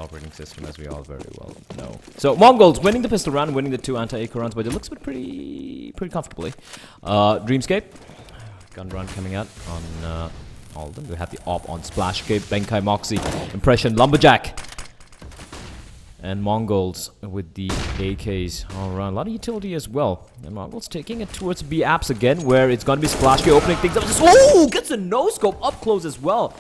operating system, as we all very well know. So, Mongols winning the pistol round, winning the 2 anti-eco rounds, but it looks pretty comfortably. Dreamscape, gun run coming out on all of them. We have the op on Splashcape, Benkai, Moxie, Impression, Lumberjack, and Mongols with the AKs all around. A lot of utility as well. And Mongols taking it towards B apps again, where it's going to be Splashcape opening things up. Oh, gets a no-scope up close as well.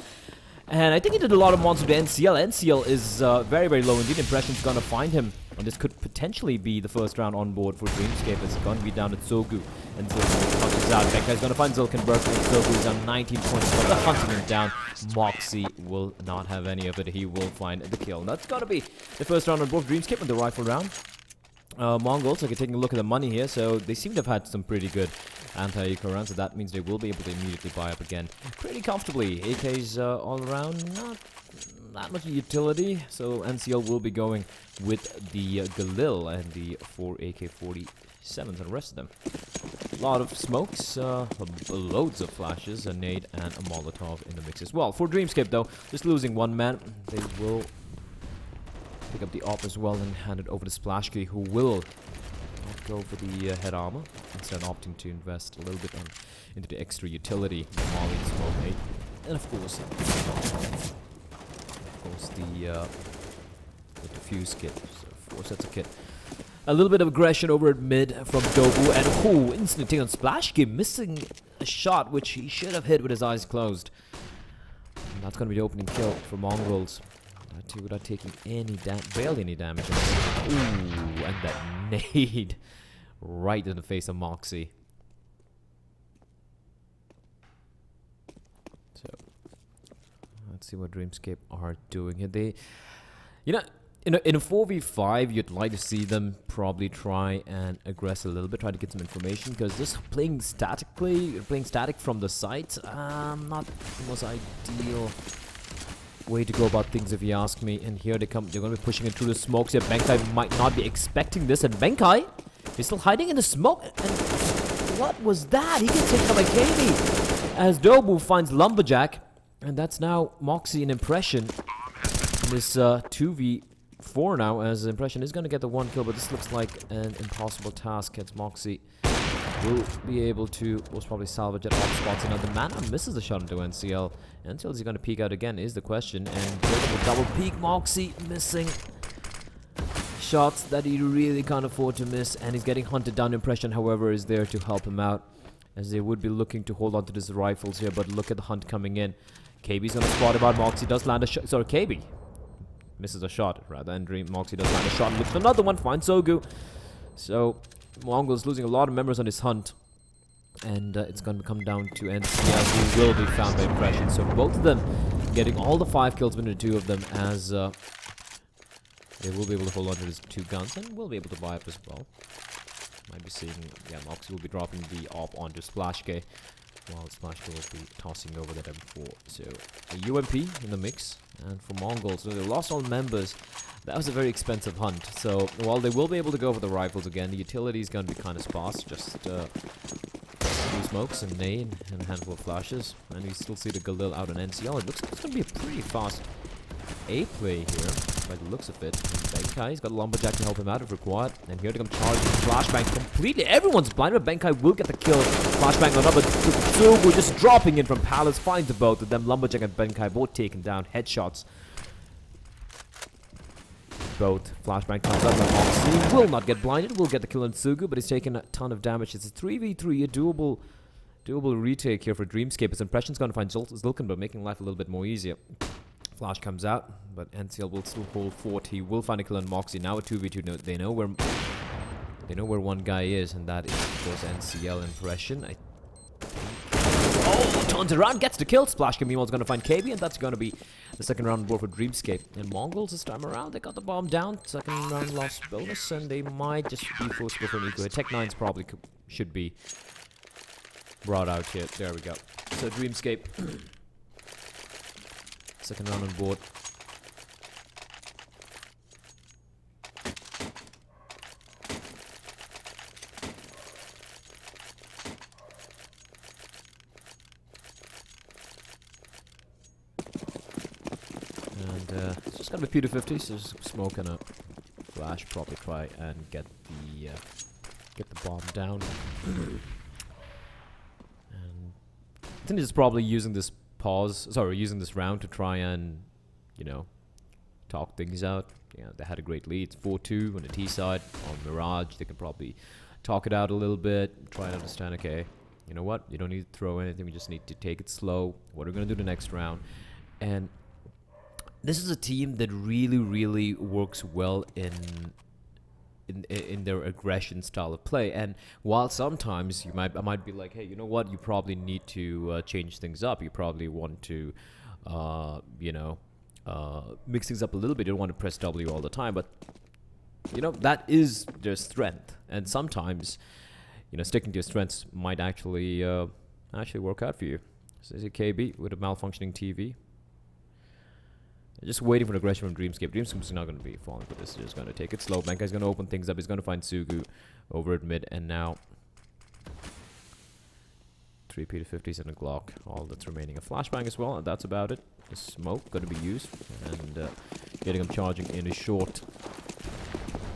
And I think he did a lot of monster to NCL. NCL is very low indeed. Impression's going to find him. And this could potentially be the first round on board for Dreamscape. It's going to be down at Sogu. And Zilken punches out. Benkai's going to find Zilkenberg. And Sogu is on 19 points. But they're hunting him down. Moxie will not have any of it. He will find the kill. And that's going to be the first round on board Dreamscape on the rifle round. Mongols, okay, taking a look at the money here, so they seem to have had some pretty good anti-eco rounds, so that means they will be able to immediately buy up again pretty comfortably. AKs all around, not that much utility, so NCL will be going with the Galil and the 4 AK-47s and the rest of them. A lot of smokes, loads of flashes, a nade and a Molotov in the mix as well. For Dreamscape though, just losing one man, they will pick up the op as well and hand it over to Splashkey, who will not go for the head armor, instead opting to invest a little bit into the extra utility, the Molly, Smoke 8, and of course the defuse kit. So 4 sets of kit. A little bit of aggression over at mid from Dobu, and instantly on Splashkey, missing a shot which he should have hit with his eyes closed. And that's going to be the opening kill for Mongols. Without taking barely any damage. Ooh, and that nade right in the face of Moxie. So let's see what Dreamscape are doing here. They, in a 4v5, you'd like to see them probably try and aggress a little bit, try to get some information, because just playing static from the site, not the most ideal way to go about things, if you ask me. And here they come. They're going to be pushing it through the smokes here. Benkai might not be expecting this, and Benkai is still hiding in the smoke. And what was that? He gets taken by KB as Dobu finds Lumberjack, and that's now Moxie and Impression in this 2v4 now, as Impression is going to get the 1 kill, but this looks like an impossible task, as Moxie will be able to most probably salvage at off spots. Another mana misses the shot into NCL. NCL is he going to peek out again is the question. And the double peek, Moxie missing shots that he really can't afford to miss. And he's getting hunted down. Impression, however, is there to help him out, as they would be looking to hold on to his rifles here. But look at the hunt coming in. KB's going to spot him out. Moxie does land a shot. Sorry, KB misses a shot rather. And Moxie does land a shot. Looks for another one. Finds Sogu. So Mongols losing a lot of members on his hunt, and it's going to come down to NCL, who will be found by Impression. So both of them getting all the 5 kills between the 2 of them, as they will be able to hold on to his 2 guns and will be able to buy up as well. Might be seeing, yeah, Moxie will be dropping the op onto Splashkey, while Splashkey will be tossing over that M4. So a UMP in the mix, and for Mongols, so they lost all members. That was a very expensive hunt, so while they will be able to go for the rifles again, the utility is going to be kind of sparse, just 2 smokes and nade and a handful of flashes, and you still see the Galil out on NCL. It looks like it's going to be a pretty fast A play here, by the looks of it. Benkai's got a Lumberjack to help him out if required, and here they come charging Flashbang completely. Everyone's blind, but Benkai will get the kill. Flashbang on top, but Tsubu just dropping in from Palace, finds the both of them. Lumberjack and Benkai both taken down, headshots. Both. Flashbang comes up, and Moxie will not get blinded, will get the kill on Tsugu, but he's taken a ton of damage. It's a 3v3, a doable retake here for Dreamscape. His Impression's going to find Zilken, but making life a little bit more easier. Flash comes out, but NCL will still hold fort. He will find a kill on Moxie. Now a 2v2. They know where one guy is, and that is, of course, NCL Impression. Oh, turns around, gets the kill. Splash meanwhile is going to find KB, and that's going to be the second round on board for Dreamscape. And Mongols this time around, they got the bomb down. Second round loss bonus, and they might just be forced to go for an eco hit. Tech 9s probably should be brought out here. There we go. So Dreamscape, second round on board. Just gotta be P250, so just smoke and a flash. Probably try and get the bomb down. And I think he's probably using this using this round to try and, you know, talk things out. You know, they had a great lead. It's 4-2 on the T side. On Mirage, they can probably talk it out a little bit, try and understand, okay, you know what, you don't need to throw anything, we just need to take it slow. What are we going to do the next round? And this is a team that really, really works well in their aggression style of play. And while sometimes I might be like, hey, you know what, you probably need to change things up. You probably want to, you know, mix things up a little bit. You don't want to press W all the time, but you know, that is their strength. And sometimes, you know, sticking to your strengths might actually work out for you. So is it KB with a malfunctioning TV? Just waiting for an aggression from Dreamscape. Dreamscape's not going to be falling for this. He's just going to take it slow. Benkai's going to open things up. He's going to find Sugu over at mid. And now 3 P250s and a Glock. All that's remaining. A flashbang as well. And that's about it. The smoke going to be used. And getting him charging in a short.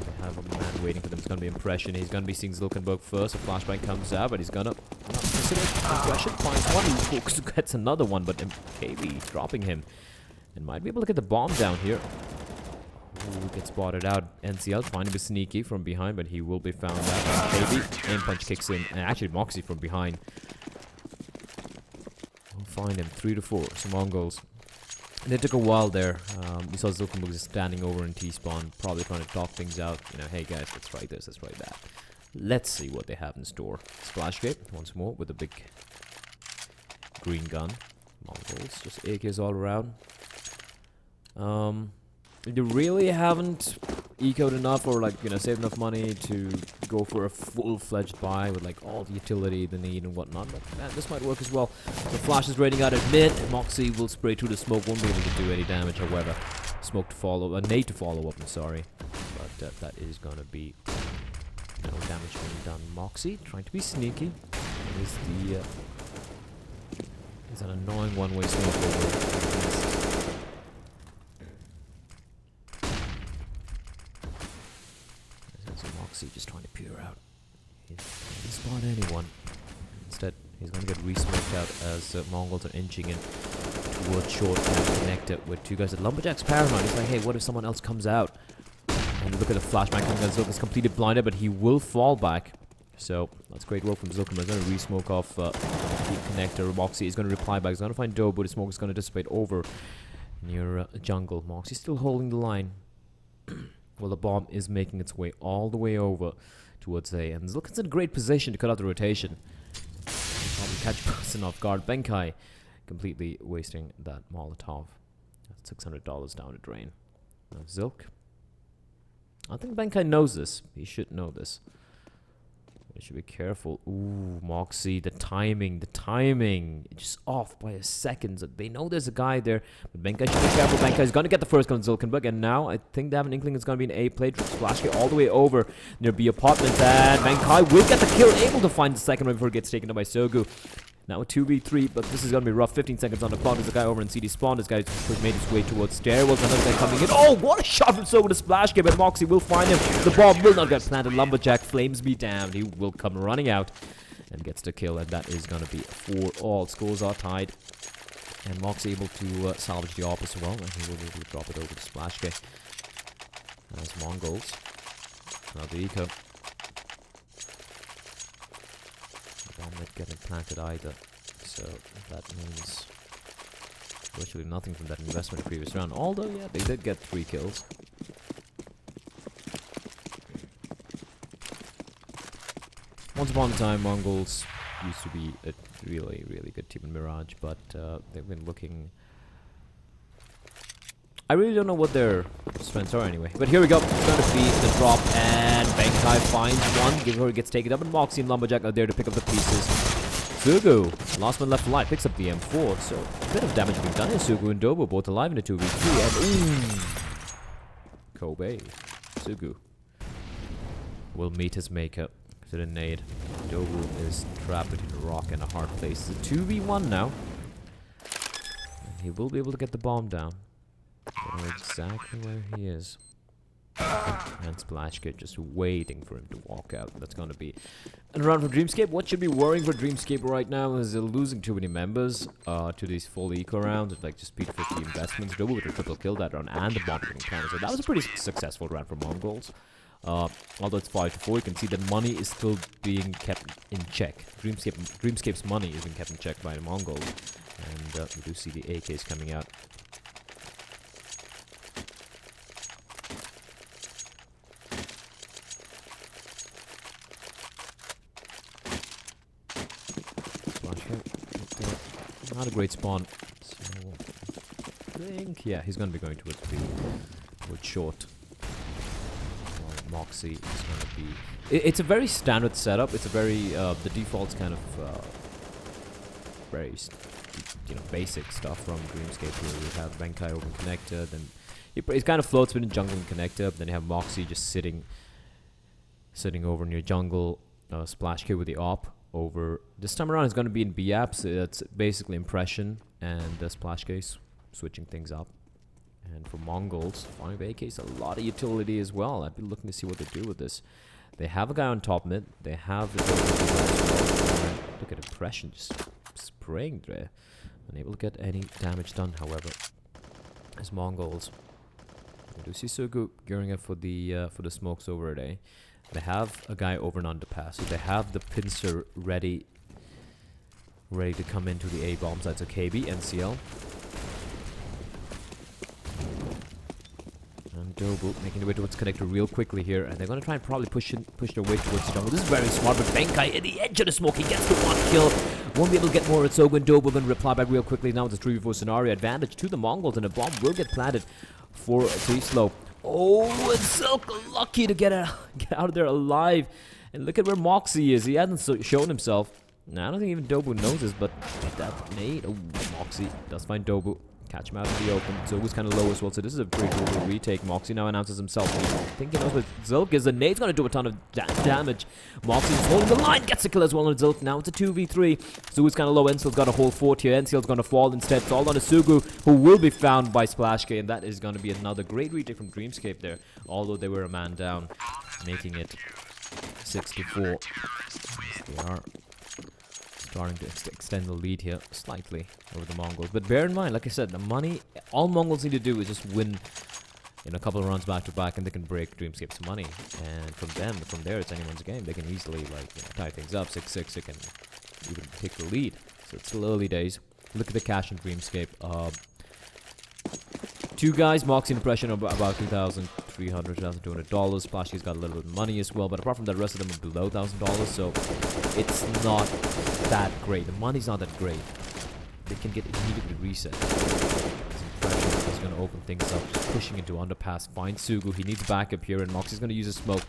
They have a man waiting for them. It's going to be Impression. He's going to be seeing Zilkenberg first. A flashbang comes out. But he's going to consider Impression. Finds one. He gets another one. But KB dropping him. And might be able to get the bomb down here. Ooh, gets spotted out. NCL finding him sneaky from behind, but he will be found out. KB, aim punch kicks in, and actually Moxie from behind. We'll find him. 3-4. TheMongolz. And it took a while there. We saw Zilkenberg just standing over in T-spawn, probably trying to talk things out. You know, hey guys, let's try this, let's try that. Let's see what they have in store. Splashgate once more with a big green gun. Mongols, just AKs all around. You really haven't ecoed enough or like, you know, saved enough money to go for a full-fledged buy with like all the utility they need and whatnot, but man, this might work as well. The flash is raining out at mid. Moxie will spray through the smoke, won't be able to do any damage, however. Smoke to follow, a nade to follow up, I'm sorry. But that is gonna be no damage being done. Moxie trying to be sneaky. Is the is an annoying one-way smoke over. Just trying to peer out. He didn't spot anyone. Instead, he's going to get re-smoked out as Mongols are inching in towards short and connector with two guys at Lumberjack's paranoid. He's like, hey, what if someone else comes out? And look at the flashback coming out. Zilk is completely blinded, but he will fall back. So that's great work from Zilk. He's going to re-smoke off the connector. Moxie is going to reply back. He's going to find Doe, but the smoke is going to dissipate over near jungle. Moxie's still holding the line. Well, the bomb is making its way all the way over towards A. And Zilken's in a great position to cut out the rotation. Probably catch person off guard. Benkai completely wasting that Molotov. That's $600 down the drain. Now Zilk. I think Benkai knows this. He should know this. He should be careful. Ooh, Moxie, the timing. Just off by a second. They know there's a guy there, but Benkai should be careful. Benkai's going to get the first gun on Zilkenberg, and now I think they have an inkling it's going to be an A play. Splash all the way over near B apartments, and Benkai will get the kill, able to find the second one before it gets taken up by Sogu. Now a 2v3, but this is going to be rough. 15 seconds on the clock. There's a guy over in CD spawn. This guy made his way towards stairwells. Another guy coming in. Oh, what a shot from Sogu to splash game, but Moxie will find him. The bomb will not get planted. Lumberjack flames me down. He will come running out and gets the kill, and that is going to be 4-all. Scores are tied, and Moxie able to salvage the AWP as well, and he will be able to drop it over to Splashgate. As Mongols. Now the eco. Bomb not getting planted either, so that means virtually nothing from that investment previous round. Although, yeah, they did get 3 kills. Once upon a time, Mongols used to be a really, really good team in Mirage, but they've been looking... I really don't know what their strengths are anyway. But here we go. It's going to be the drop, and Benkai finds one. Giver gets taken up, and Moxie and Lumberjack are there to pick up the pieces. Sugu, last one left alive, picks up the M4. So a bit of damage being done here. Sugu and Dobo both alive in a 2v3. And Kobe, Sugu will meet his maker to the nade. Dobo is trapped between a rock and a hard place. It's a 2v1 now. And he will be able to get the bomb down. I know exactly where he is. And splashGOD just waiting for him to walk out. That's gonna be a round for Dreamscape. What should be worrying for Dreamscape right now is they're losing too many members to these full eco rounds. It's like just speed 50 investments. Double with a triple kill that round and the bomb getting planted. So that was a pretty successful round for Mongols. Although it's 5-4, you can see that money is still being kept in check. Dreamscape's money is being kept in check by the Mongols. And we do see the AKs coming out. Not a great spawn. So I think, yeah, he's going to be going towards B. Towards short. Well, Moxie is going to be... It's a very standard setup. It's a very... the default's kind of... very, you know, basic stuff from Dreamscape. Here we have Benkai open connector, then... It kind of floats between jungle and connector. Then you have Moxie just sitting over near jungle. splashGOD with the op. Over this time around, it's going to be in B apps. It's basically impression and splashGOD switching things up. And for Mongols, 5 AKs, a lot of utility as well. I'd be looking to see what they do with this. They have a guy on top mid. They have the look at impression just spraying there. Unable to get any damage done, however. As Mongols, we do see Sugu gearing up for the smokes over at A. They have a guy over an underpass. So they have the pincer ready to come into the A bomb sites. So KB, NCL. And Dobu making their way towards connector real quickly here. And they're going to try and probably push their way towards the jungle. This is very smart, but Benkai at the edge of the smoke. He gets the one kill. Won't be able to get more at Sogu, and Dobu going to reply back real quickly. Now it's a 3v4 scenario. Advantage to the Mongols, and a bomb will get planted for T-Slow. Oh, and Silk lucky to get out of there alive. And look at where Moxie is. He hasn't shown himself. Now, I don't think even Dobu knows this, but that nade. Oh, Moxie does find Dobu. Catch him out in the open. Zogu's kind of low as well, so this is a pretty cool retake. Moxie now announces himself. I think he knows what Zilk is. The nade's going to do a ton of damage. Moxie's holding the line. Gets a kill as well on Zilk. Now it's a 2v3. Zogu's kind of low. Ensel's got a whole fort here. Ensel's going to fall instead. It's all on a Sugu, who will be found by splashGOD, and that is going to be another great retake from Dreamscape there. Although they were a man down, making it 6-4. They are starting to extend the lead here slightly over the Mongols. But bear in mind, like I said, the money, all Mongols need to do is just win in a couple of runs back to back, and they can break Dreamscape's money. And from there, it's anyone's game. They can easily tie things up 6-6. They can even take the lead. So it's still early days. Look at the cash in Dreamscape. Two guys, Moxie impression of about $2,300, $2,200. splashGOD's got a little bit of money as well, but apart from that, the rest of them are below $1,000, so it's not that great. The money's not that great. They can get immediately reset. His impression is going to open things up, just pushing into underpass. Finds Sugu. He needs backup here, and Moxie's going to use a smoke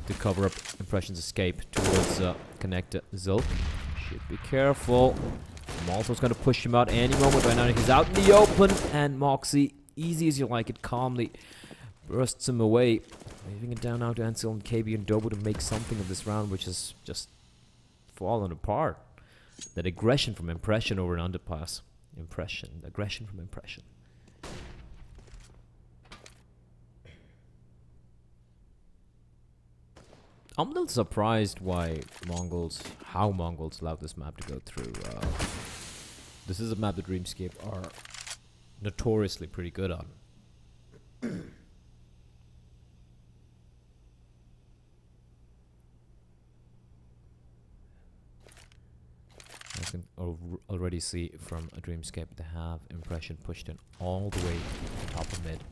to cover up Impression's escape towards connector Zilk. Should be careful. Malto's going to push him out any moment right now. He's out in the open, and Moxie, easy as you like it, calmly bursts him away. Leaving it down now to Ansel and KB and Dobu to make something of this round, which is just fallen apart. That aggression from Impression over an underpass. Aggression from Impression. I'm a little surprised how Mongols allowed this map to go through. This is a map that Dreamscape are notoriously pretty good on. I can already see from a Dreamscape they have Impression pushed in all the way to top of mid.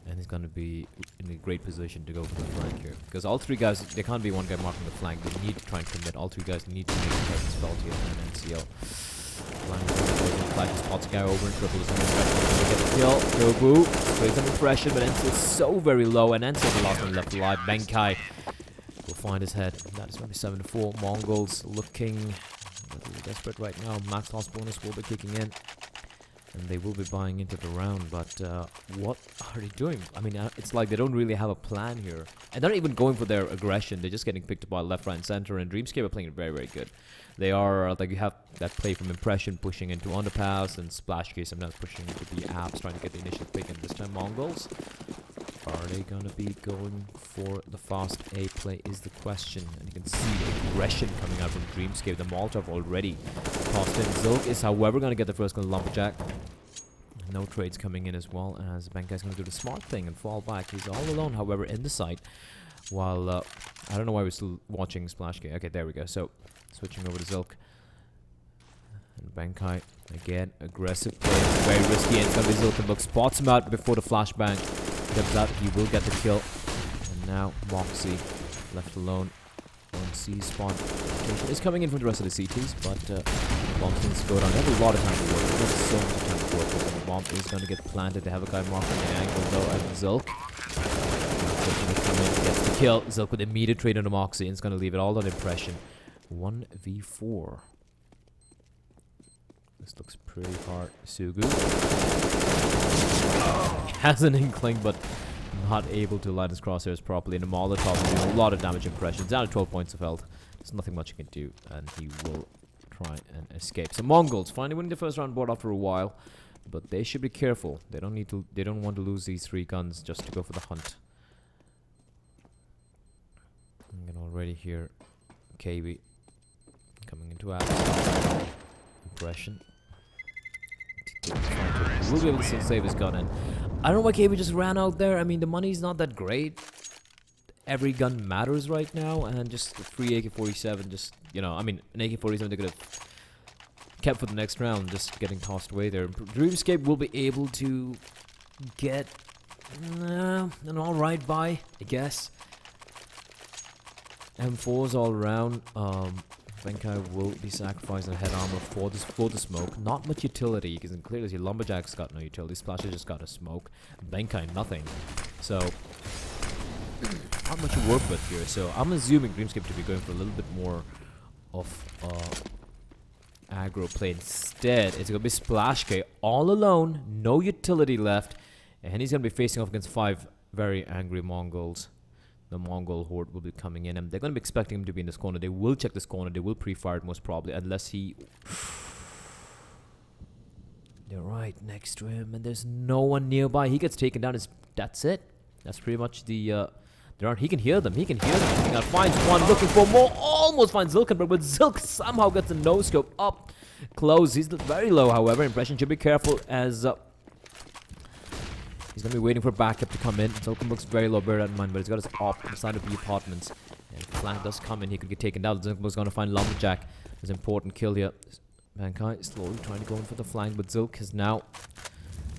And he's going to be in a great position to go for the flank here. Because all three guys, they can't be one guy marking the flank. They need to try and commit. All three guys need to make a presence felt here and NCL. Flash spots a guy over and triple is going to get a kill. Dobu sprays some Impression, but NCL is so very low. And NCL the last one left alive. Benkai will find his head. That is going to be 7-4. Mongols looking a little desperate right now. Max loss bonus will be kicking in. And they will be buying into the round, but what are they doing? I mean, it's like they don't really have a plan here. And they're not even going for their aggression. They're just getting picked up by left, right, and center. And Dreamscape are playing it very, very good. They are, like, you have that play from Impression pushing into Underpass, and splashGOD sometimes pushing into the apps, trying to get the initial pick. And this time, Mongols, are they going to be going for the fast A play is the question. And you can see aggression coming out from Dreamscape. The Molotov already tossed in. Zilk is, however, going to get the first gun, Lumberjack. No trades coming in as well, as Benkai's going to do the smart thing and fall back. He's all alone, however, in the site. While, I don't know why we're still watching splashGOD. Okay, there we go. So, switching over to Zilk. And Benkai, again, aggressive play. Very risky, and it's going to be Zilk and Look spots him out before the flashbang comes out. He will get the kill. And now, Moxie left alone. On C spawn is coming in from the rest of the CTs, but bombs needs to go down. They have a lot of time to work. They have so much time to work with. The bomb is going to get planted. They have a guy marking the angle though, and Zilk come in, gets the kill. Zilk with immediate trade on the Moxie, and it's going to leave it all on Impression. 1v4. This looks pretty hard. Sugu has an inkling, but not able to light his crosshairs properly. And the Molotov doing a lot of damage. Impression down to 12 points of health. There's nothing much he can do, and he will try and escape. So Mongols finally winning the first round board after a while, but they should be careful. They don't need to. They don't want to lose these 3 guns just to go for the hunt. You can already hear KB coming into action. Impression. We'll be able to still save his gun, and I don't know why KB just ran out there. I mean, the money's not that great. Every gun matters right now, and just a free AK-47, just, you know, I mean, an AK-47 they could have kept for the next round, just getting tossed away there. Dreamscape will be able to get an alright buy, I guess. M4s all around. Benkai will be sacrificing head armor for the smoke. Not much utility, because clearly Lumberjack's got no utility. Splash has just got a smoke. Benkai nothing. So not much to work with here. So I'm assuming Dreamscape to be going for a little bit more of aggro play. Instead, it's gonna be splashGOD all alone, no utility left, and he's gonna be facing off against 5 very angry Mongols. The Mongol horde will be coming in, and they're going to be expecting him to be in this corner. They will check this corner. They will pre-fire it most probably, unless he... They're right next to him, and there's no one nearby. He gets taken down. That's it. That's pretty much the... He can hear them. He can hear them. He finds one, looking for more. Almost finds Zilkenberg, but Zilk somehow gets a no-scope up close. He's very low, however. Impression should be careful as... he's going to be waiting for backup to come in. Zilken looks very low, bear that in mind, but he's got his op inside of the apartments. And if flank does come in, he could get taken down. Zilken's going to find Lumberjack. There's an important kill here. Benkai slowly trying to go in for the flank, but Zilk has now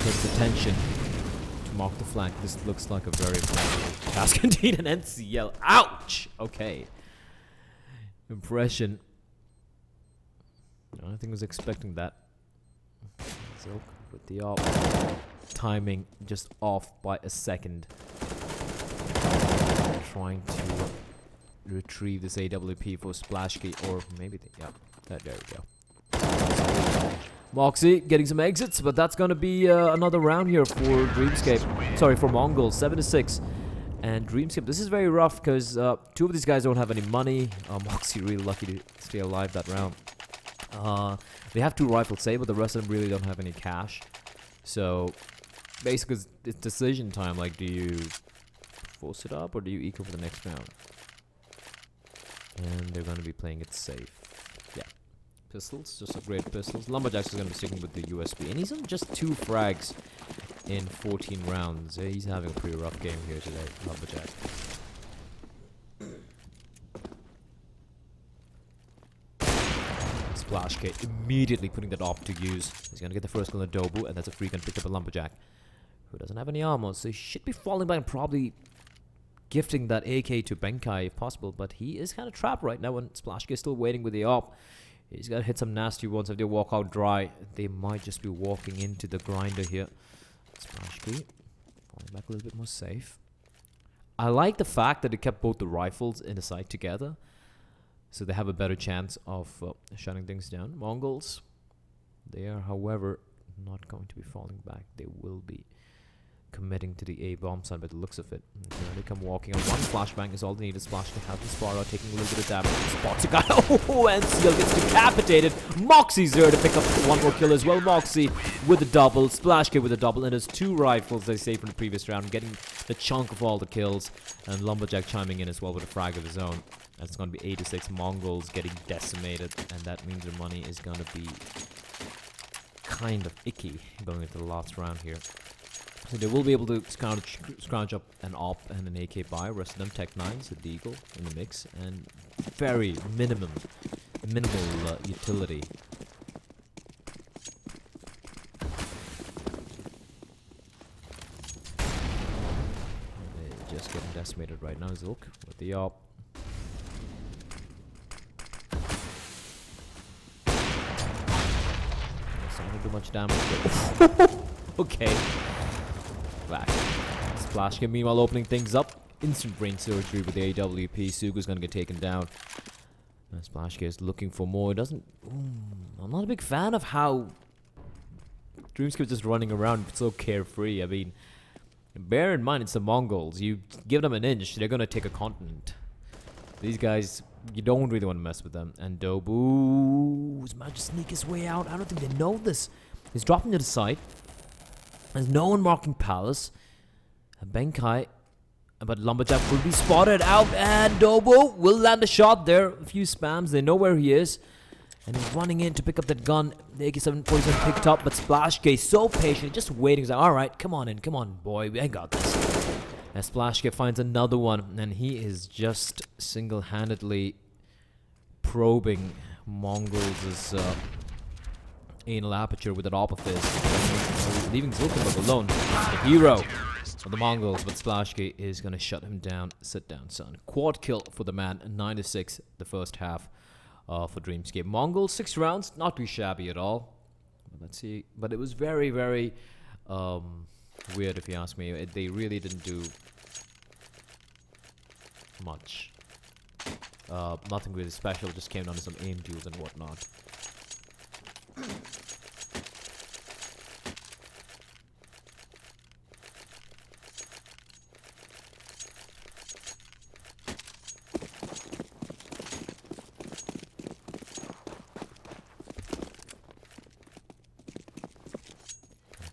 takes attention to mark the flank. This looks like a very important task indeed. An NCL. Ouch! Okay. Impression. I don't think I was expecting that. Zilk with the op. Timing just off by a second. Trying to retrieve this AWP for splashGOD, or maybe there we go. Moxie getting some exits, but that's gonna be another round here for Dreamscape. Sorry, for Mongols. 7-6, and Dreamscape. This is very rough because 2 of these guys don't have any money. Moxie really lucky to stay alive that round. They have 2 rifles saved, but the rest of them really don't have any cash. So basically, it's decision time. Like, do you force it up or do you eco for the next round? And they're going to be playing it safe. Yeah. Pistols, just upgrade pistols. Lumberjack's is going to be sticking with the USB. And he's on just 2 frags in 14 rounds. He's having a pretty rough game here today, Lumberjack. splashGOD immediately putting that op to use. He's going to get the first kill on Dobu, and that's a free gun picked up a Lumberjack, who doesn't have any armor, so he should be falling back and probably gifting that AK to Benkai if possible, but he is kind of trapped right now, and splashGOD is still waiting with the op. He's got to hit some nasty ones. If they walk out dry, they might just be walking into the grinder here. splashGOD falling back a little bit more safe. I like the fact that they kept both the rifles in the site together, so they have a better chance of shutting things down. Mongols, they are, however, not going to be falling back. They will be committing to the A bomb side by the looks of it. And here they come walking on. One flashbang is all they need. A splash to have the Sparrow taking a little bit of damage. Spots a guy. Oh, and Seal gets decapitated. Moxie's there to pick up one more kill as well. Moxie with a double. fpsGOD with a double. And there's 2 rifles, they say, from the previous round, getting the chunk of all the kills. And Lumberjack chiming in as well with a frag of his own. That's going to be 86 Mongols getting decimated. And that means their money is going to be kind of icky going into the last round here. So they will be able to scrounge up an AWP and an AK buy. Rest of them Tech 9s, a Deagle in the mix, and very minimal utility. They're just getting decimated right now. Zulk with the AWP. It's not gonna do much damage. Okay. Back. fpsGOD meanwhile opening things up. Instant brain surgery with the AWP. Sugu's gonna get taken down. fpsGOD is looking for more. Doesn't. I'm not a big fan of how Dreamscape just running around so carefree. I mean, bear in mind it's the Mongols. You give them an inch, they're gonna take a continent. These guys, you don't really want to mess with them. And Dobu's managed to sneak his way out. I don't think they know this. He's dropping to the side. There's no one marking Palace. And Benkai, but Lumberjack will be spotted out, and Dobu will land a shot there. A few spams, they know where he is. And he's running in to pick up that gun. The AK-747 picked up, but fpsGOD so patient, just waiting. He's like, alright, come on in, come on, boy, I got this. And fpsGOD finds another one, and he is just single-handedly probing Mongols' anal aperture with an AWP of his, leaving Zulkenberg alone. The hero of the Mongols, but fpsGOD is going to shut him down. Sit down, son. Quad kill for the man, 9-6 the first half for Dreamscape. Mongols, 6 rounds, not too shabby at all. Let's see, but it was very, very weird if you ask me. They really didn't do much. Nothing really special, just came down to some aim duels and whatnot.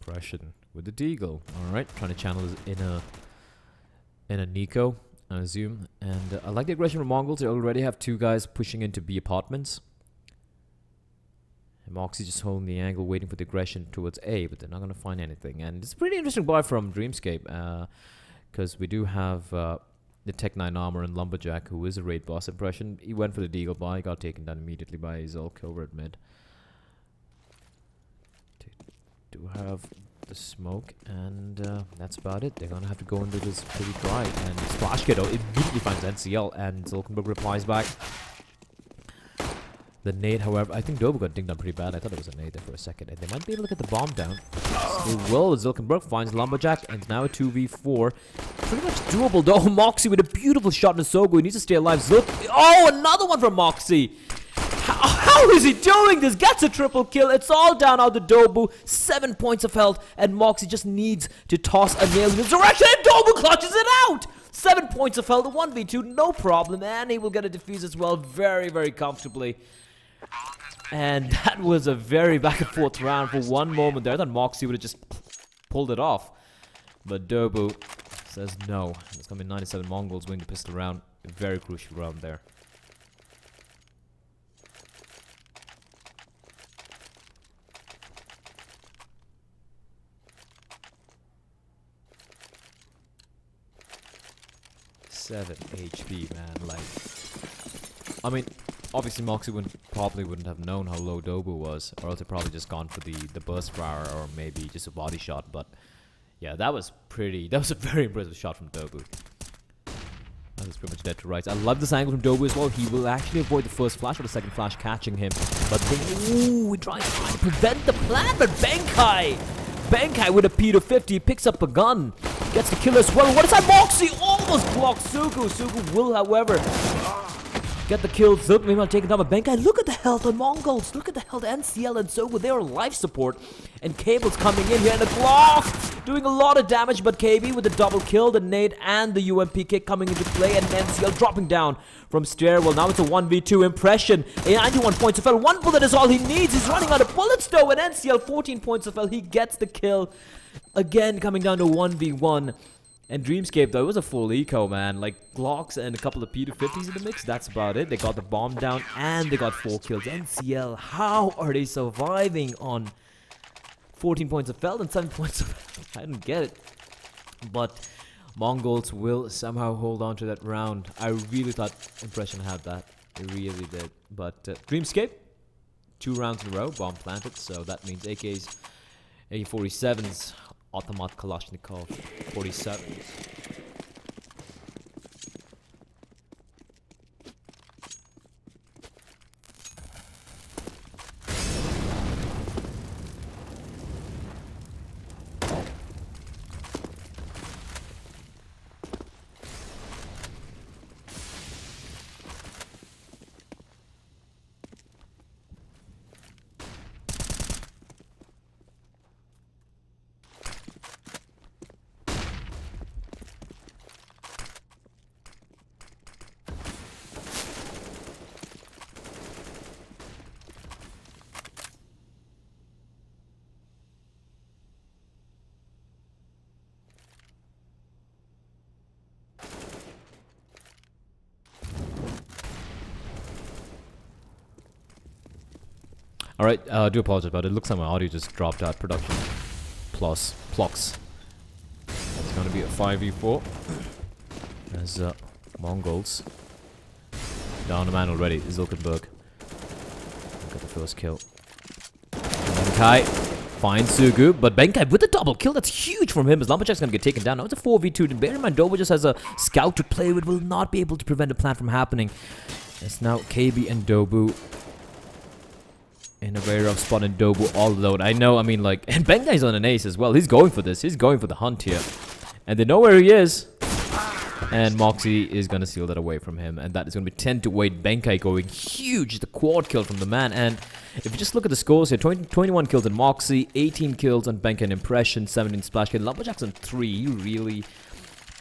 Compression with the Deagle. Alright, trying to channel in a Nico, I assume. And I like the aggression from Mongols. They already have 2 guys pushing into B apartments. And Moxie just holding the angle, waiting for the aggression towards A, but they're not going to find anything. And it's a pretty interesting buy from Dreamscape, because we do have the Tech 9 armor and Lumberjack, who is a raid boss impression. He went for the Deagle buy, got taken down immediately by Zulk over at mid. Do have the smoke, and that's about it. They're gonna have to go into this pretty dry, and fpsGOD immediately finds NCL, and Zulkenberg replies back. The nade, however, I think Dobu got dinged down pretty bad. I thought it was a nade there for a second, and they might be able to get the bomb down. They will. Zulkenberg finds Lumberjack, and it's now a 2v4. Pretty much doable, though. Moxie with a beautiful shot in the Sogo. He needs to stay alive. Oh, another one from Moxie. How is he doing this? Gets a triple kill. It's all down out the Dobu. 7 points of health, and Moxie just needs to toss a nail in his direction, and Dobu clutches it out. 7 points of health, a 1v2, no problem, and he will get a defuse as well, very, very comfortably. And that was a very back and forth round for one moment there. I thought Moxie would have just pulled it off, but Dobu says no. It's going to be 97 Mongols winning the pistol round. A very crucial round there. Seven HP, man. Like, I mean, obviously Moxie probably wouldn't have known how low Dobu was, or else he'd probably just gone for the burst power, or maybe just a body shot. But yeah, that was a very impressive shot from Dobu. That was pretty much dead to rights. I love this angle from Dobu as well. He will actually avoid the first flash, or the second flash catching him. But then, he tries to prevent the plan, but Benkai with a P250 picks up a gun, gets the kill as well. What is that? Moxie almost blocks Sugu. Sugu will, however, get the kill. Zook maybe not taking down, but Benkai, look at the health on Mongols. Look at the health. NCL and Zook with their life support. And Cable's coming in here, and the block doing a lot of damage, but KB with the double kill, the nade and the UMP kick coming into play, and NCL dropping down from stairwell. Now it's a 1v2 impression. A 91 points of L. One bullet is all he needs. He's running out of bullets though, and NCL 14 points of L. He gets the kill. Again, coming down to 1v1. And Dreamscape, though, it was a full eco, man. Like, Glocks and a couple of P250s in the mix. That's about it. They got the bomb down, and they got 4 kills. NCL, how are they surviving on 14 points of Feld and 7 points of Feld? I didn't get it. But Mongols will somehow hold on to that round. I really thought Impression had that. They really did. But Dreamscape, 2 rounds in a row, bomb planted. So that means AKs, AK-47s, Automat Kalashnikov 47s. Alright, I do apologize about it. It looks like my audio just dropped out. Production plus Plux. It's going to be a 5v4. As Mongols down a man already. Zilkenberg. Got the first kill. Benkai finds Sugu, but Benkai with a double kill. That's huge from him as Lumberjack's going to get taken down. Now it's a 4v2. Bear in mind, Dobu just has a scout to play with. Will not be able to prevent the plan from happening. It's now KB and Dobu in a very rough spot, in Dobu all alone. I know, I mean, like, and Benkai's on an ace as well. He's going for this. He's going for the hunt here. And they know where he is. And Moxie is going to steal that away from him. And that is going to be 10-8. Benkai going huge. The quad kill from the man. And if you just look at the scores here, 21 kills on Moxie, 18 kills on Benkai and Impression, 17 splash kill. Lumberjack's on 3. He really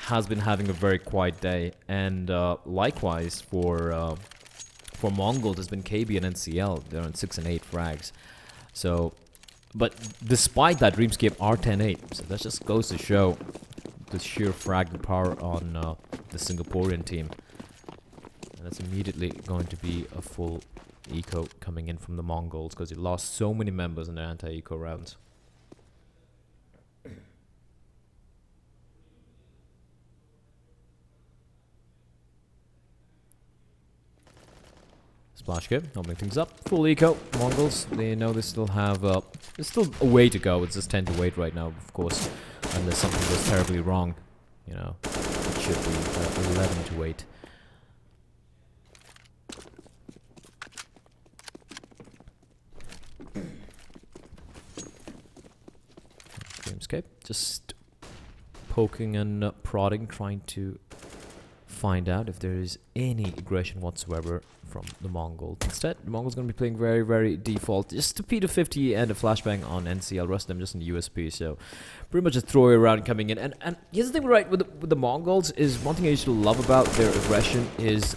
has been having a very quiet day. And likewise for Mongols has been KB and NCL. They're on 6 and 8 frags. So, but despite that, Dreamscape are 10-8. So that just goes to show the sheer frag power on the Singaporean team. And that's immediately going to be a full eco coming in from the Mongols because they lost so many members in their anti-eco rounds. Splash kill, opening things up. Full eco. Mongols, they know they still have there's still a way to go. It's just 10-8 right now, of course. Unless something goes terribly wrong. You know, it should be 11-8. Dreamscape, just poking and prodding, trying to find out if there is any aggression whatsoever from the Mongols. Instead, the Mongols going to be playing very, very default. Just a P250 and a flashbang on NCL. Rest of them just in USP. So, pretty much a throwaway round coming in. And here's the thing, right, with the Mongols is one thing I used to love about their aggression is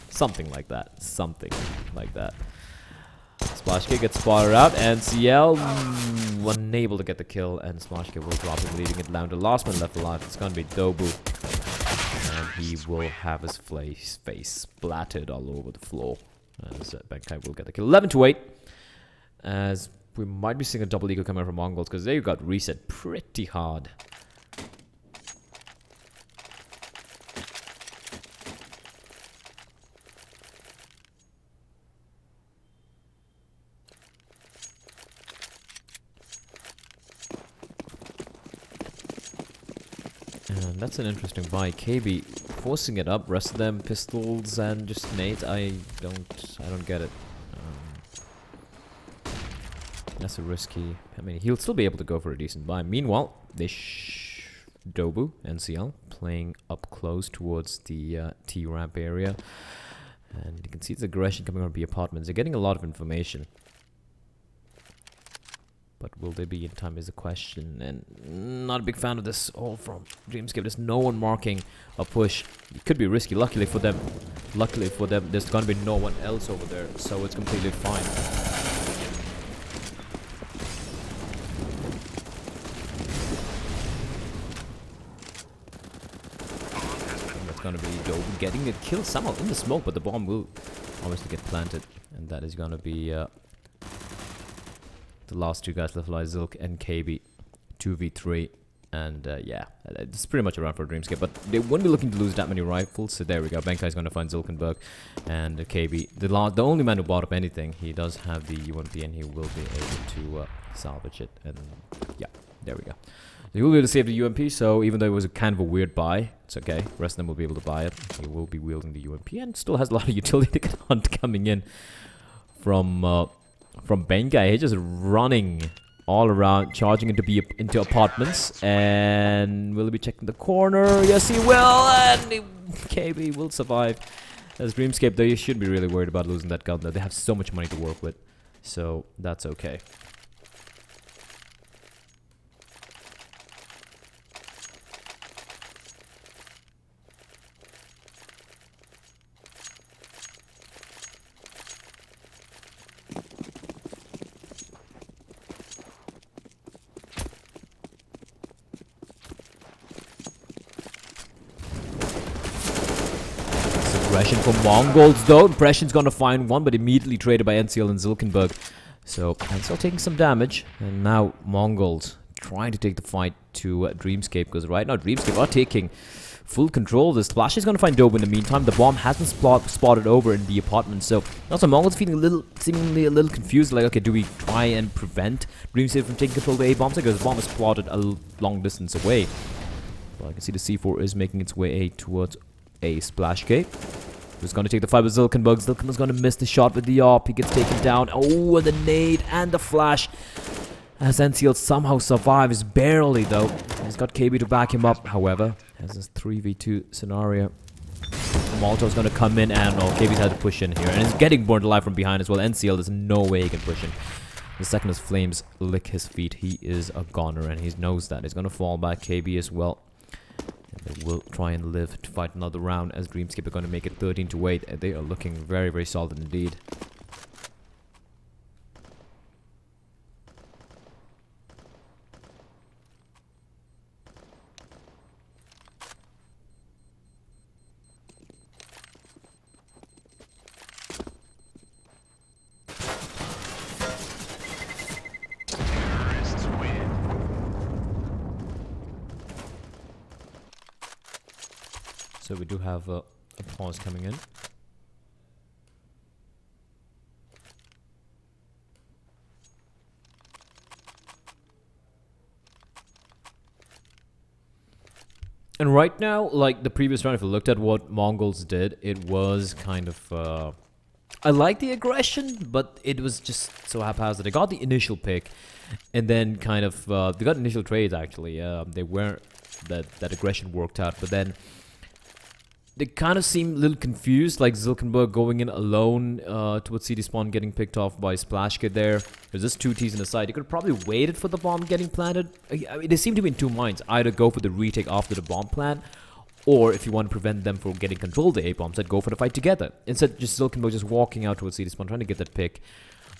something like that. Something like that. Splash kick gets spotted out. NCL unable to get the kill, and Splash kick will drop him, leading it down to last man left alive. It's going to be Dobu. And he will have his face splattered all over the floor. As Benkai will get the kill. 11-8. As we might be seeing a double eagle coming out from Mongols because they got reset pretty hard. And that's an interesting buy. KB forcing it up, rest of them pistols and just nades. I don't get it. That's a risky. I mean, he'll still be able to go for a decent buy. Meanwhile, Dobu NCL playing up close towards the T ramp area. And you can see the aggression coming out of the apartments. They're getting a lot of information. But will they be in time is a question. And not a big fan of this all from Dreamscape. There's no one marking a push. It could be risky. Luckily for them, there's gonna be no one else over there. So it's completely fine. And that's gonna be Dope getting a kill somehow in the smoke. But the bomb will obviously get planted. And that is gonna be... the last two guys left alive, Zilk and KB, 2v3, and yeah, it's pretty much a round for Dreamscape, but they wouldn't be looking to lose that many rifles, so there we go. Benkai is going to find Zilkenberg, and KB, the only man who bought up anything. He does have the UMP, and he will be able to salvage it, and yeah, there we go. He will be able to save the UMP, so even though it was a kind of a weird buy, it's okay. The rest of them will be able to buy it. He will be wielding the UMP, and still has a lot of utility hunt coming in from Benkai. He's just running all around, charging into apartments, and will he be checking the corner? Yes, he will, and KB will survive. As Dreamscape, they shouldn't be really worried about losing that gun, though. They have so much money to work with, so that's okay. Aggression from Mongols though. Impression's gonna find one, but immediately traded by NCL and Zilkenberg. So NCL taking some damage, and now Mongols trying to take the fight to Dreamscape, because right now Dreamscape are taking full control of this. Splash is gonna find Dope in the meantime. The bomb has been spotted over in the apartment, so also Mongols feeling seemingly a little confused, like, okay, do we try and prevent Dreamscape from taking control of the A bombs, because the bomb is plotted a long distance away. Well, I can see the C4 is making its way towards a splash gate. Who's going to take the fight with Zilkenberg? Zilkenberg's going to miss the shot with the AWP. He gets taken down. Oh, and the nade and the flash. As NCL somehow survives, barely though. He's got KB to back him up, however. As this 3v2 scenario. Molotov's going to come in, and KB's had to push in here. And he's getting burned alive from behind as well. NCL, there's no way he can push in. The second as flames lick his feet, he is a goner, and he knows that. He's going to fall back. KB as well. And they will try and live to fight another round, as Dreamscape are going to make it 13-8. And they are looking very, very solid indeed. So we do have a pause coming in. And right now, like the previous round, if you looked at what Mongols did, it was kind of... I like the aggression, but it was just so haphazard. They got the initial pick, and then kind of... they got initial trades, actually. They weren't... That aggression worked out, but then... They kind of seem a little confused, like Zilkenberg going in alone towards CD spawn, getting picked off by Splash Kid there. There's just two T's in the side. You could have probably waited for the bomb getting planted. I mean, they seem to be in two minds. Either go for the retake after the bomb plant, or if you want to prevent them from getting control of the A-bombs, then go for the fight together. Instead, just Zilkenberg just walking out towards CD spawn, trying to get that pick.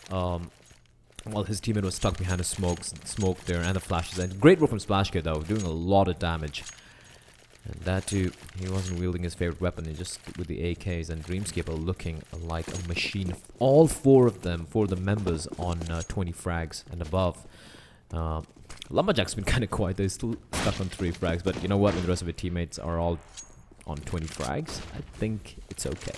While his teammate was stuck behind a smoke there, and the flashes. And great work from Splash Kid, though, doing a lot of damage. And that too, he wasn't wielding his favorite weapon, he just with the AKs, and Dreamscape are looking like a machine. All four of them, for the members, on 20 frags and above. Lumberjack's been kind of quiet, they're still stuck on 3 frags, but you know what, when the rest of the teammates are all on 20 frags, I think it's okay.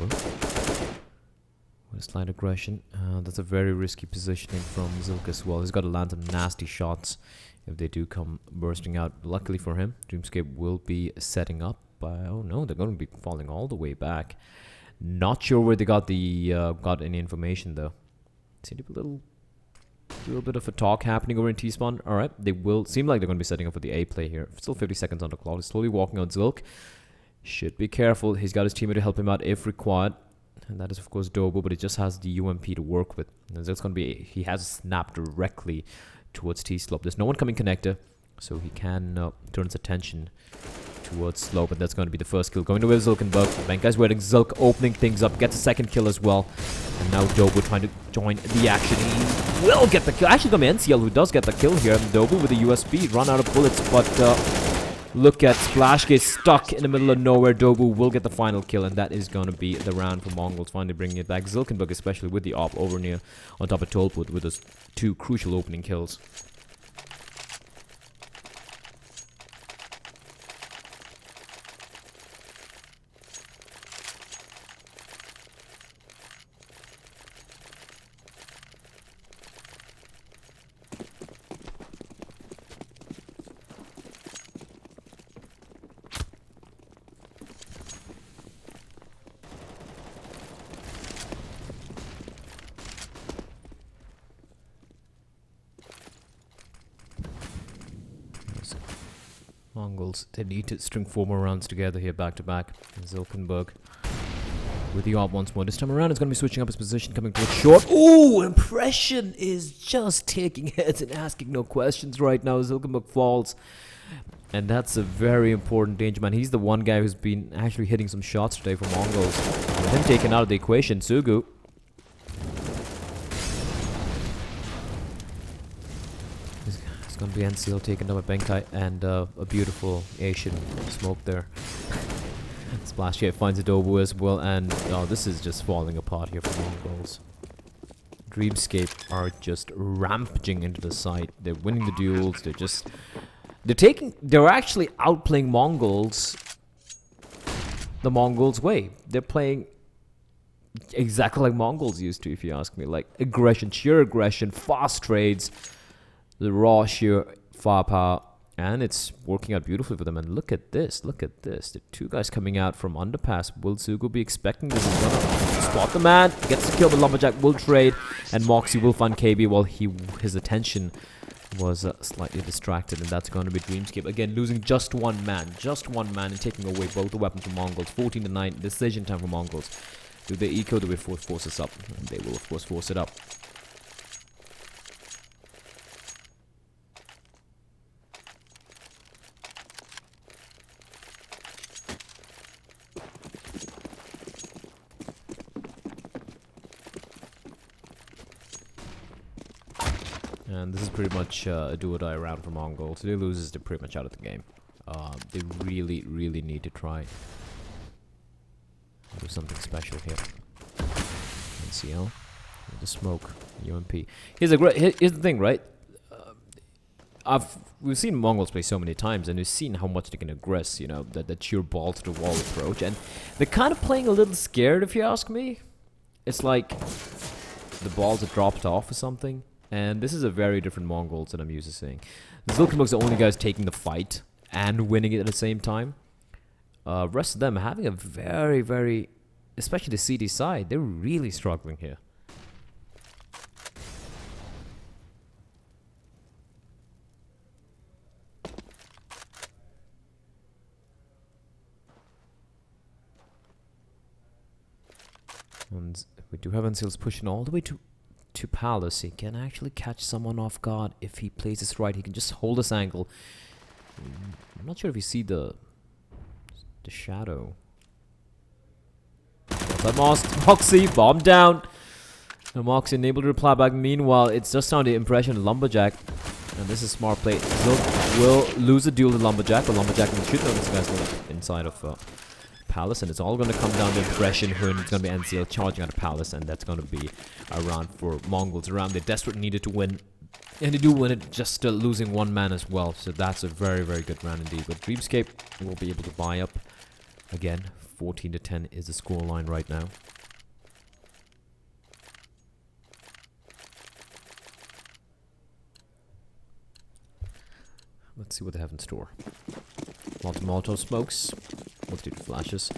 Over. Slight aggression. That's a very risky positioning from Zilk as well. He's got to land some nasty shots if they do come bursting out. Luckily for him, Dreamscape will be setting up. Oh no, they're going to be falling all the way back. Not sure where they got the got any information though. Seems a little bit of a talk happening over in T-spawn. All right, they will seem like they're going to be setting up for the A play here. Still 50 seconds on the clock. He's slowly walking on Zilk. Should be careful. He's got his teammate to help him out if required. And that is, of course, Dobo, but it just has the UMP to work with. And that's going to be... He has a snap directly towards T-slope. There's no one coming connector, so he can turn his attention towards slope. And that's going to be the first kill. Going to where Zilk and Bug. Benka's waiting. Zilk opening things up. Gets a second kill as well. And now Dobo trying to join the action. He will get the kill. Actually, going to be NCL who does get the kill here. Dobo with the USB. Run out of bullets, but... Look at splashGOD stuck in the middle of nowhere. Dobu will get the final kill, and that is going to be the round for Mongols, finally bringing it back. Zilkenberg, especially with the op over near on top of Tolput with those two crucial opening kills. Mongols, they need to string 4 more rounds together here back to back. Zilkenberg with the op once more. This time around, it's going to be switching up his position, coming towards short. Ooh, Impression is just taking heads and asking no questions right now. Zilkenberg falls. And that's a very important danger man. He's the one guy who's been actually hitting some shots today for Mongols. With him taken out of the equation, Sugu. Going to be NCL taken up by Benkai, and a beautiful Asian smoke there. splashGOD finds a Dobu as well, and oh, this is just falling apart here for Mongols. Dreamscape are just rampaging into the site. They're winning the duels. They're actually outplaying Mongols the Mongols way. They're playing exactly like Mongols used to, if you ask me. Like aggression, sheer aggression, fast trades, the raw sheer firepower, and it's working out beautifully for them. And look at this, the 2 guys coming out from underpass. Will Zugo be expecting this? He's gonna spot the man, gets the kill, but Lumberjack will trade, and Moxie will find KB while his attention was slightly distracted, and that's going to be Dreamscape again, losing just one man, and taking away both the weapons from Mongols. 14-9, decision time for Mongols. Do they eco? Do they force this up? And they will, of course, force it up. And this is pretty much a do-or-die round for Mongols. If they lose, they're pretty much out of the game. They really, really need to try do something special here. NCL, the smoke, UMP. Here's the thing, right? We've seen Mongols play so many times, and we've seen how much they can aggress. You know, that sheer ball to the wall approach, and they're kind of playing a little scared, if you ask me. It's like the balls are dropped off or something. And this is a very different Mongols that I'm used to seeing. Zilkenberg's the only guys taking the fight and winning it at the same time. Rest of them are having a very, very... Especially the CD side, they're really struggling here. And we do have NCLs pushing all the way to Palace. He can actually catch someone off guard if he plays this right. He can just hold this angle. I'm not sure if you see the shadow. But Moxie bomb down. And Moxie unable to reply back. Meanwhile, it's just on the impression of Lumberjack. And this is smart play. Zilk will lose a duel to Lumberjack, but Lumberjack will shoot those guys inside of Palace, and it's all going to come down to impression. It's going to be NCL charging out of Palace, and that's going to be a round for Mongols. Around they desperately needed to win, and they do win it, just still losing 1 man as well. So that's a very, very good round indeed. But Dreamscape will be able to buy up again. 14-10 is the scoreline right now. Let's see what they have in store. Lots of Molotov smokes. Multitude of flashes.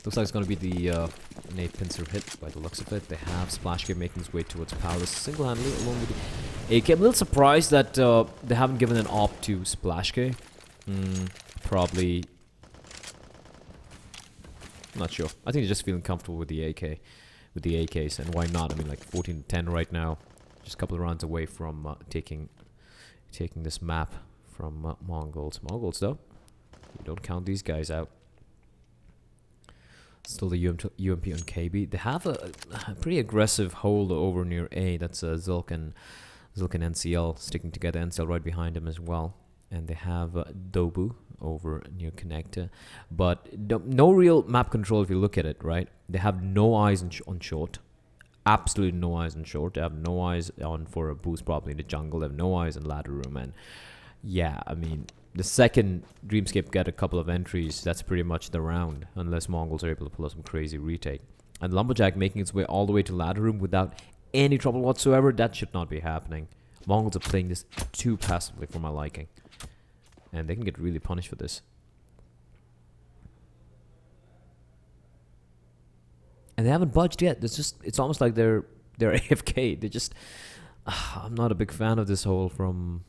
Looks like it's going to be the Nate pincer hit by the looks of it. They have splashgate making his way towards Palace single-handedly along with the AK. I'm a little surprised that they haven't given an op to splashgate. Probably... Not sure. I think they're just feeling comfortable with the AK. With the AKs, and why not? I mean, like 14-10 right now. Just a couple of rounds away from taking this map from Mongols. Mongols, though, you don't count these guys out. Still the UMP on KB. They have a pretty aggressive hold over near A. That's Zilk and NCL sticking together. NCL right behind him as well. And they have Dobu over near Connector. But no real map control if you look at it, right? They have no eyes on short. Absolutely no eyes on short. They have no eyes on for a boost probably in the jungle. They have no eyes in ladder room. And yeah, I mean, the second Dreamscape get a couple of entries, that's pretty much the round. Unless Mongols are able to pull out some crazy retake. And Lumberjack making its way all the way to ladder room without any trouble whatsoever. That should not be happening. Mongols are playing this too passively for my liking. And they can get really punished for this. And they haven't budged yet. It's almost like they're AFK. They just... I'm not a big fan of this whole from...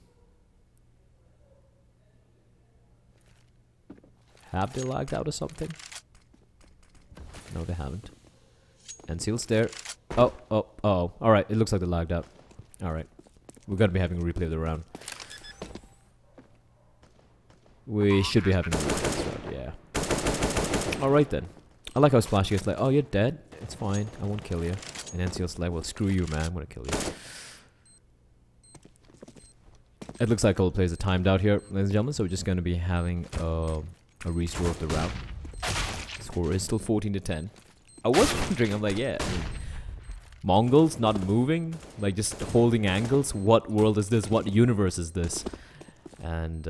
Have they lagged out or something? No, they haven't. And Seal's there. Oh. Alright, it looks like they lagged out. Alright. We're gonna be having a replay of the round. We should be having a replay, yeah. Alright then. I like how Splashy gets like, oh, you're dead? It's fine, I won't kill you. And NCL's like, well, screw you, man, I'm gonna kill you. It looks like all the players are timed out here, ladies and gentlemen, so we're just gonna be having a restore of the round. Score is still 14-10. I was wondering, I'm like, yeah, I mean, Mongols not moving, like just holding angles. What world is this? What universe is this? And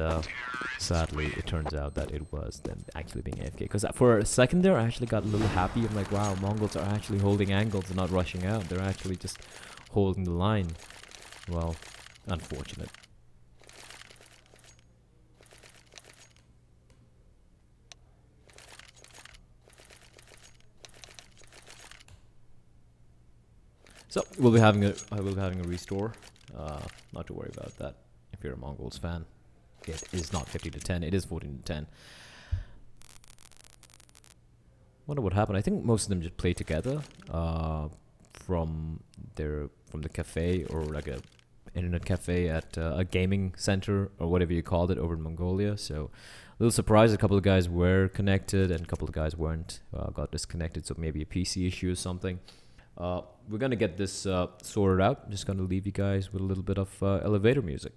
sadly, it turns out that it was them actually being AFK. Because for a second there, I actually got a little happy. I'm like, wow, Mongols are actually holding angles and not rushing out. They're actually just holding the line. Well, unfortunate. So we'll be having a restore. Not to worry about that if you're a Mongols fan. It is not 50-10. It is 14-10. Wonder what happened. I think most of them just play together from the cafe or like a internet cafe at a gaming center or whatever you called it over in Mongolia. So a little surprised. A couple of guys were connected and a couple of guys weren't. Got disconnected. So maybe a PC issue or something. We're gonna get this sorted out. Just gonna leave you guys with a little bit of elevator music.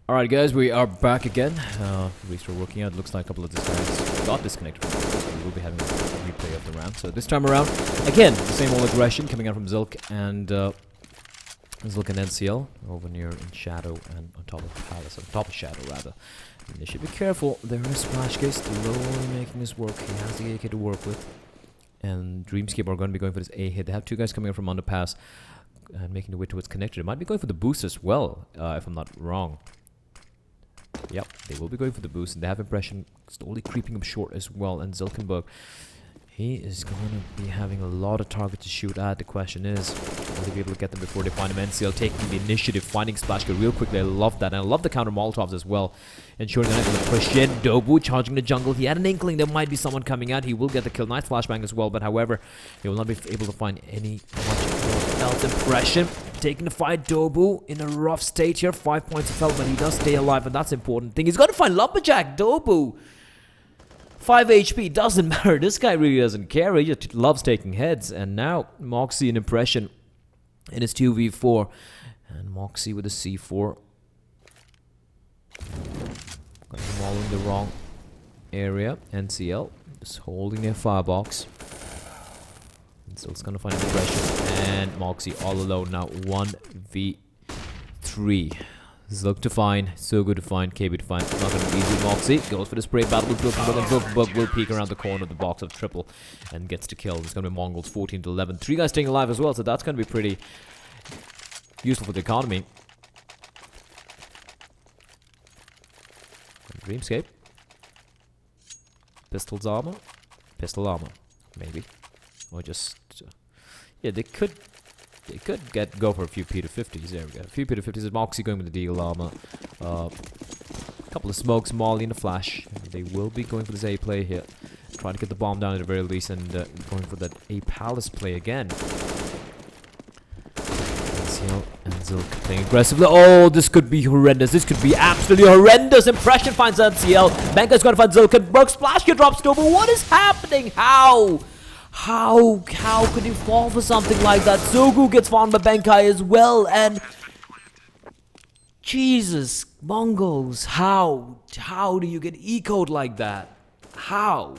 Alright guys, we are back again. Restore working out. Looks like a couple of these guys got disconnected from the so we will be having a replay of the round. So this time around, again, the same old aggression coming out from Zilk and NCL over near in Shadow and on top of Palace, on top of Shadow rather. And they should be careful. There is splashGOD slowly making this work. He has the AK to work with. And Dreamscape are going to be going for this A hit. They have two guys coming out from underpass and making the way towards connected. It might be going for the boost as well, if I'm not wrong. Yep, they will be going for the boost, and they have impression slowly creeping up short as well. And Zilkenberg, he is going to be having a lot of targets to shoot at. The question is, will he be able to get them before they find him? NCL taking the initiative, finding splashGOD real quickly. I love that, and I love the counter Molotovs as well. Ensuring they're not going to push in. Dobu charging the jungle. He had an inkling there might be someone coming out. He will get the kill. Nice flashbang as well, but however, he will not be able to find any much else. Impression taking the fight. Dobu in a rough state here. 5 points of health, but he does stay alive, and that's the important thing. He's got to find Lumberjack. Dobu 5 HP, doesn't matter. This guy really doesn't care. He just loves taking heads. And now Moxie an impression in his 2v4, and Moxie with a C4. Got him all in the wrong area. NCL just holding their firebox. And so it's gonna find impression. And Moxie all alone now. 1v3. Zilk to find, so good to find, KB to find. Not gonna be easy. Moxie goes for the spray battle with Zilkenberg, and Zilkenberg will peek around the corner of the box of triple and gets to kill. It's gonna be Mongols 14 to 11. 3 guys staying alive as well, so that's gonna be pretty useful for the economy. Dreamscape. Pistol's armor. Pistol armor. Maybe. Or just... yeah, they could go for a few P250s. There we go. A few P250s. Moxie going with the deagle armor. A couple of smokes, Molly and a flash. They will be going for this A play here. Trying to get the bomb down at the very least, and going for that A Palace play again. And Zilk playing aggressively. Oh, this could be horrendous. This could be absolutely horrendous. Impression finds NCL. Benka's going to find Zilkenberg. Splashgate drops Dobu. What is happening? How could he fall for something like that? Zogu gets found by Benkai as well, and Jesus, Mongols, how do you get ecoed like that? How?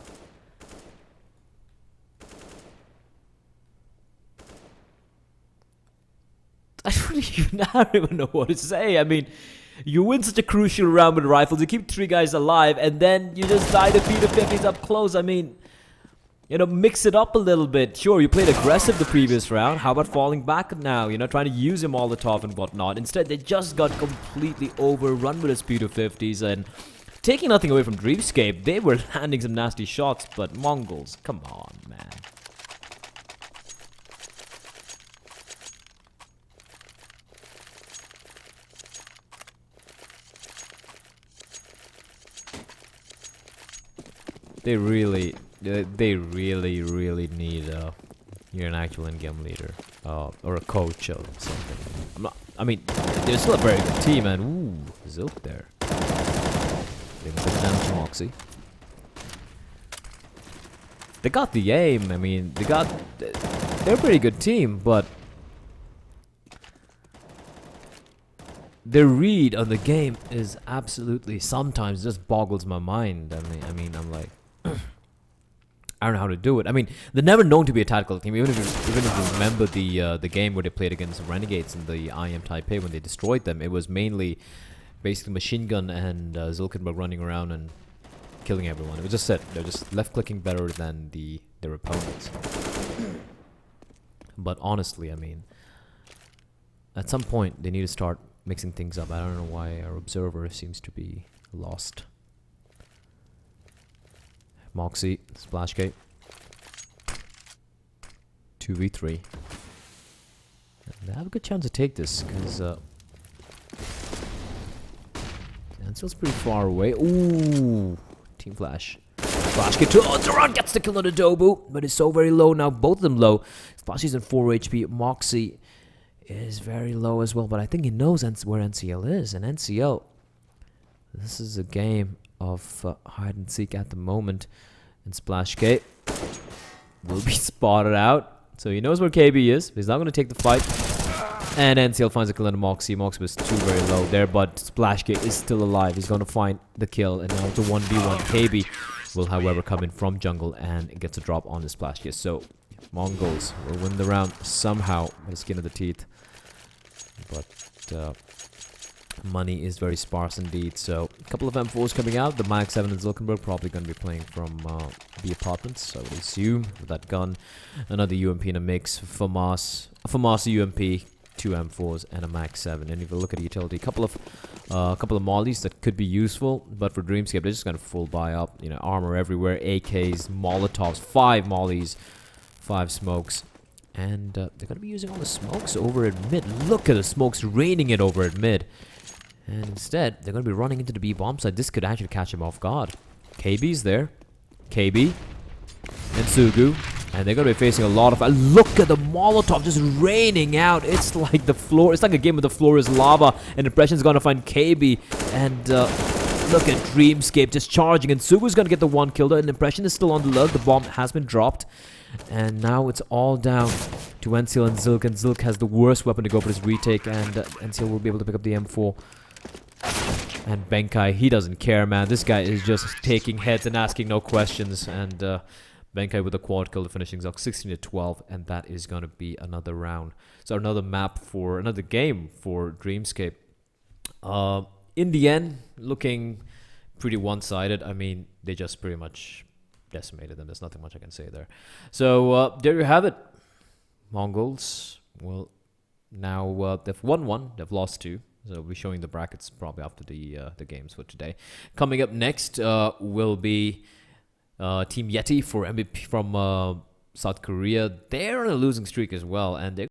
I don't even know what to say. I mean, you win such a crucial round with rifles, you keep 3 guys alive, and then you just die to P250s up close. I mean, you know, mix it up a little bit. Sure, you played aggressive the previous round. How about falling back now? You know, trying to use him all the top and whatnot. Instead, they just got completely overrun with his P250s, and taking nothing away from Dreamscape, they were landing some nasty shots, but Mongols, come on, man. They really need you're an actual in-game leader or a coach or something. I mean, they're still a very good team, and ooh, Zilk there. They can put down to Moxie. They got the aim. I mean, they're a pretty good team, but their read on the game is absolutely sometimes just boggles my mind. I mean, I'm like, I don't know how to do it. I mean, they're never known to be a tactical team. Even if you remember the game where they played against the Renegades in the IM Taipei when they destroyed them, it was mainly basically machine gun and Zilkenberg running around and killing everyone. It was just set. They're just left clicking better than their opponents. But honestly, I mean, at some point they need to start mixing things up. I don't know why our observer seems to be lost. Moxie, splashgate. 2v3. And they have a good chance to take this, because Ansel's pretty far away. Ooh, team flash. Splashgate to Zeron gets the kill on the Dobu, but it's so very low now. Both of them low. Splashy's in 4 HP. Moxie is very low as well, but I think he knows where NCL is, and NCL, this is a game of hide and seek at the moment, and splashgate will be spotted out, so he knows where KB is, but he's not going to take the fight. And NCL finds a kill on Moxie. Moxie was too very low there, but splashGOD is still alive. He's going to find the kill, and now it's a 1v1. KB will, however, come in from jungle and gets a drop on the splashGOD. So, Mongols will win the round somehow with the skin of the teeth. But money is very sparse indeed. So, a couple of M4s coming out. The Mag 7 and Zilkenberg probably going to be playing from the apartments, I would assume, with that gun. Another UMP in a mix. FAMAS UMP. 2 M4s and a Mag 7. And if you look at the utility, a couple of mollies that could be useful, but for Dreamscape they're just gonna full buy up. You know, armor everywhere, AKs, Molotovs, 5 mollies, 5 smokes, and they're gonna be using all the smokes over at mid. Look at the smokes raining it over at mid, and instead they're gonna be running into the B bomb side. This could actually catch him off guard. KB's there, KB and Sugu. And they're going to be facing a lot of... Look at the Molotov just raining out. It's like the floor... It's like a game where the floor is lava. And Impression's going to find KB. And look at Dreamscape just charging. And Sugu's going to get the 1 kill. And Impression is still on the low. The bomb has been dropped. And now it's all down to NCL and Zilk. And Zilk has the worst weapon to go for his retake. And NCL will be able to pick up the M4. And Benkai, he doesn't care, man. This guy is just taking heads and asking no questions. And... Benkai with a quad kill, the finishing Zilk 16-12, and that is going to be another round. So another map for another game for Dreamscape. In the end, looking pretty one-sided. I mean, they just pretty much decimated them. There's nothing much I can say there. So there you have it. Mongols. Well, now they've won 1, they've lost 2. So we'll be showing the brackets probably after the games for today. Coming up next will be Team Yeti for MVP from South Korea. They're on a losing streak as well, and they're